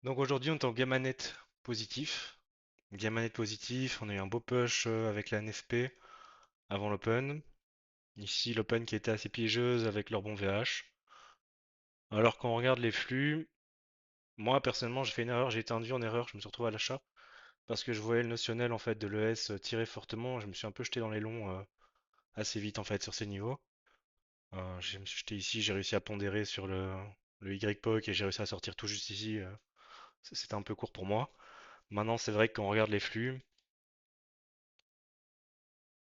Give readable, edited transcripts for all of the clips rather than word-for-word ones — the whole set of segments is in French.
Donc aujourd'hui, on est en gamma net positif. Gamma net positif, on a eu un beau push avec la NFP avant l'Open. Ici, l'Open qui était assez piégeuse avec leur bon VH. Alors quand on regarde les flux, moi personnellement, j'ai fait une erreur, j'ai été induit en erreur, je me suis retrouvé à l'achat parce que je voyais le notionnel en fait de l'ES tirer fortement. Je me suis un peu jeté dans les longs assez vite en fait sur ces niveaux. Je me suis jeté ici, j'ai réussi à pondérer sur le Y-Poke et j'ai réussi à sortir tout juste ici. C'était un peu court pour moi. Maintenant, c'est vrai que quand on regarde les flux,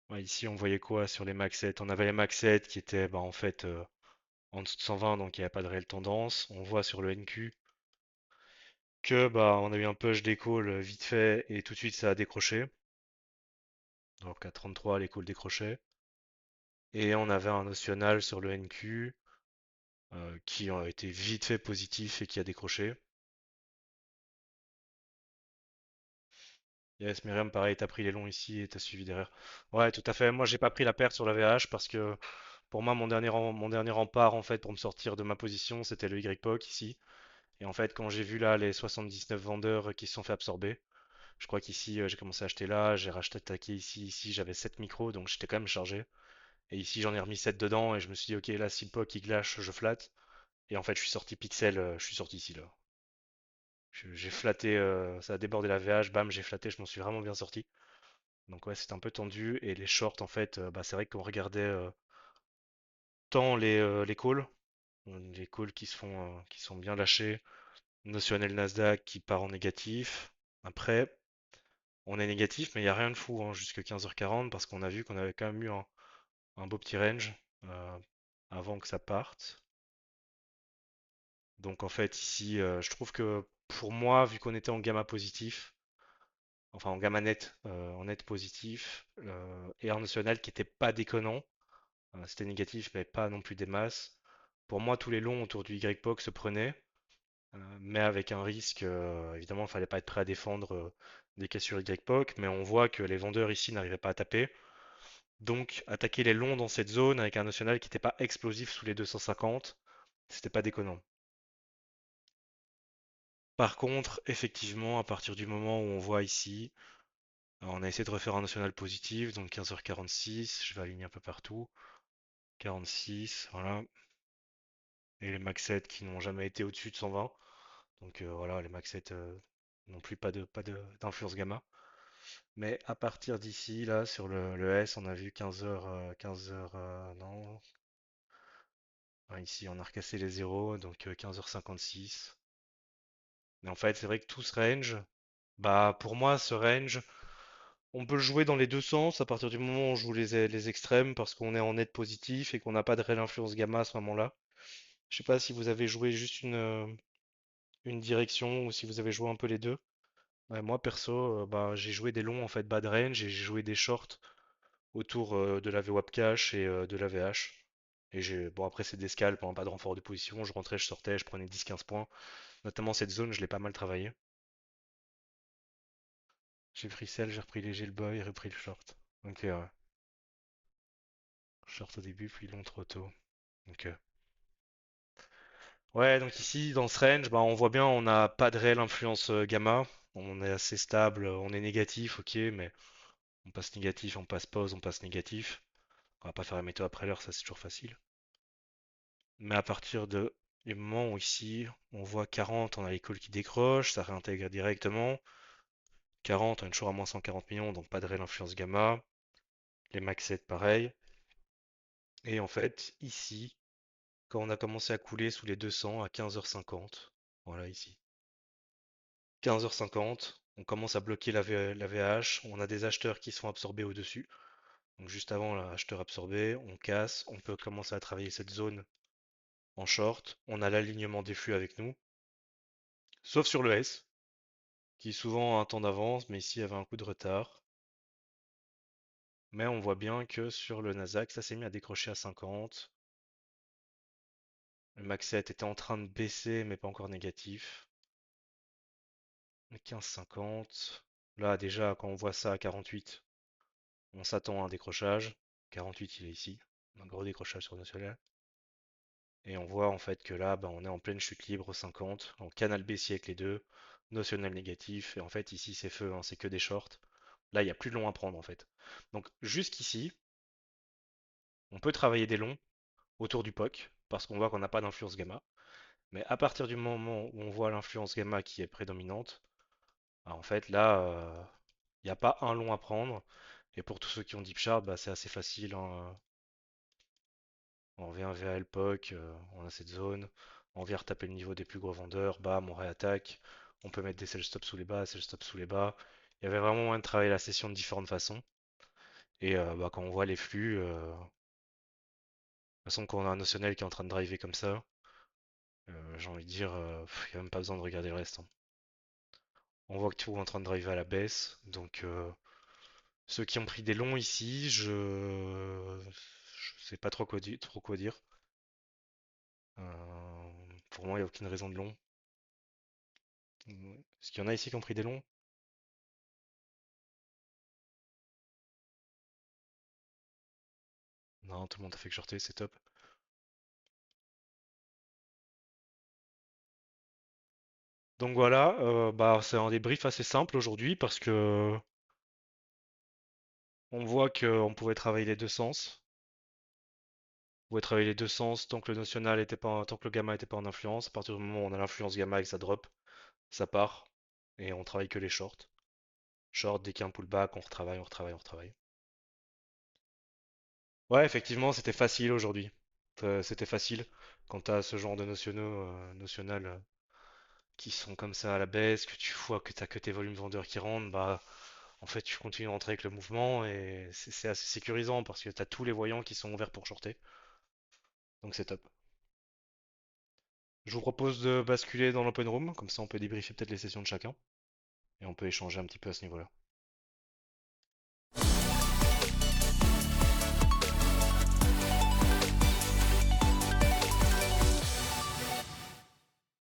ouais, ici, on voyait quoi sur les max 7? On avait les max 7 qui étaient bah, en fait en dessous de 120, donc il n'y avait pas de réelle tendance. On voit sur le NQ que bah on a eu un push d'école vite fait et tout de suite ça a décroché. Donc à 33, l'école décrochait. Et on avait un notional sur le NQ qui a été vite fait positif et qui a décroché. Yes, Myriam, pareil, t'as pris les longs ici et t'as suivi derrière. Ouais, tout à fait. Moi, j'ai pas pris la perte sur la VH parce que pour moi, mon dernier rempart en fait pour me sortir de ma position, c'était le Y-Poke ici. Et en fait, quand j'ai vu là les 79 vendeurs qui se sont fait absorber, je crois qu'ici j'ai commencé à acheter là, j'ai racheté attaqué ici j'avais 7 micros, donc j'étais quand même chargé. Et ici j'en ai remis 7 dedans et je me suis dit ok là si le POC il glash, je flatte. Et en fait je suis sorti pixel, je suis sorti ici là. J'ai flatté, ça a débordé la VH, bam j'ai flatté, je m'en suis vraiment bien sorti. Donc ouais c'était un peu tendu et les shorts en fait, bah, c'est vrai qu'on regardait tant les calls, les calls qui sont bien lâchés, notionnel Nasdaq qui part en négatif. Après, on est négatif, mais il n'y a rien de fou hein, jusqu'à 15h40 parce qu'on a vu qu'on avait quand même eu un beau petit range euh, avant que ça parte. Donc en fait ici, je trouve que pour moi, vu qu'on était en gamma positif, enfin en gamma net, en net positif, et un notionnel qui était pas déconnant, c'était négatif, mais pas non plus des masses. Pour moi, tous les longs autour du YPOC se prenaient, mais avec un risque, évidemment, il fallait pas être prêt à défendre des cassures YPOC, mais on voit que les vendeurs ici n'arrivaient pas à taper. Donc, attaquer les longs dans cette zone avec un national qui n'était pas explosif sous les 250, c'était pas déconnant. Par contre, effectivement, à partir du moment où on voit ici, on a essayé de refaire un national positif, donc 15h46, je vais aligner un peu partout, 46, voilà, et les max 7 qui n'ont jamais été au-dessus de 120, donc voilà, les max 7 non plus d'influence gamma. Mais à partir d'ici, là, sur le S, on a vu 15h, 15h, non, enfin, ici on a recassé les zéros, donc 15h56. Mais en fait, c'est vrai que tout ce range, bah pour moi, ce range, on peut le jouer dans les deux sens à partir du moment où on joue les extrêmes parce qu'on est en net positif et qu'on n'a pas de réelle influence gamma à ce moment-là. Je sais pas si vous avez joué juste une direction ou si vous avez joué un peu les deux. Ouais, moi perso, bah, j'ai joué des longs en fait bas de range et j'ai joué des shorts autour de la VWAP cache et de la VH. Et bon après c'est des scalps, hein, pas de renfort de position, je rentrais, je sortais, je prenais 10-15 points. Notamment cette zone, je l'ai pas mal travaillé. J'ai pris celle, j'ai repris léger le bas et repris le short. Ok, ouais. Short au début, puis long trop tôt. Ok. Ouais, donc ici, dans ce range, bah, on voit bien, on n'a pas de réelle influence gamma. On est assez stable, on est négatif, ok, mais on passe négatif, on passe pause, on passe négatif. On va pas faire la météo après l'heure, ça c'est toujours facile. Mais à partir du moment où ici, on voit 40, on a les calls qui décrochent, ça réintègre directement. 40, on est toujours à moins 140 millions, donc pas de réelle influence gamma. Les max 7, pareil. Et en fait, ici, quand on a commencé à couler sous les 200 à 15h50, voilà ici, 15h50, on commence à bloquer la VH, on a des acheteurs qui sont absorbés au-dessus. Donc juste avant l'acheteur absorbé, on casse, on peut commencer à travailler cette zone en short, on a l'alignement des flux avec nous, sauf sur le S, qui souvent a un temps d'avance, mais ici il y avait un coup de retard. Mais on voit bien que sur le Nasdaq, ça s'est mis à décrocher à 50. Le Max 7 était en train de baisser, mais pas encore négatif. 15,50. Là, déjà, quand on voit ça à 48, on s'attend à un décrochage. 48, il est ici. Un gros décrochage sur le national. Et on voit en fait que là, bah, on est en pleine chute libre 50, en canal baissier avec les deux, notionnel négatif, et en fait ici c'est feu, hein, c'est que des shorts. Là, il n'y a plus de long à prendre en fait. Donc jusqu'ici, on peut travailler des longs autour du POC, parce qu'on voit qu'on n'a pas d'influence gamma. Mais à partir du moment où on voit l'influence gamma qui est prédominante, bah, en fait là, il n'y a pas un long à prendre. Et pour tous ceux qui ont Deep Sharp, bah, c'est assez facile, hein. On vient VAL POC, on a cette zone. On vient retaper le niveau des plus gros vendeurs, bam, on réattaque. On peut mettre des sell stops sous les bas, sell stops sous les bas. Il y avait vraiment moyen de travailler la session de différentes façons. Et bah, quand on voit les flux, de toute façon, quand on a un notionnel qui est en train de driver comme ça, j'ai envie de dire, il n'y a même pas besoin de regarder le reste, hein. On voit que tout est en train de driver à la baisse. Donc, ceux qui ont pris des longs ici, je sais pas trop quoi dire. Pour moi, il n'y a aucune raison de long. Est-ce qu'il y en a ici qui ont pris des longs? Non, tout le monde a fait que shorter, c'est top. Donc voilà, bah, c'est un débrief assez simple aujourd'hui parce que on voit qu'on pouvait travailler les deux sens. On pouvait travailler les deux sens tant que le notional était pas, tant que le gamma était pas en influence. À partir du moment où on a l'influence gamma et que ça drop, ça part. Et on travaille que les shorts. Short, dès qu'il y a un pullback, on retravaille, on retravaille, on retravaille. Ouais, effectivement, c'était facile aujourd'hui. C'était facile quand t'as ce genre de notional qui sont comme ça à la baisse, que tu vois que t'as que tes volumes vendeurs qui rentrent, bah en fait tu continues à rentrer avec le mouvement et c'est assez sécurisant parce que t'as tous les voyants qui sont ouverts pour shorter. Donc c'est top. Je vous propose de basculer dans l'open room, comme ça on peut débriefer peut-être les sessions de chacun et on peut échanger un petit peu à ce niveau-là.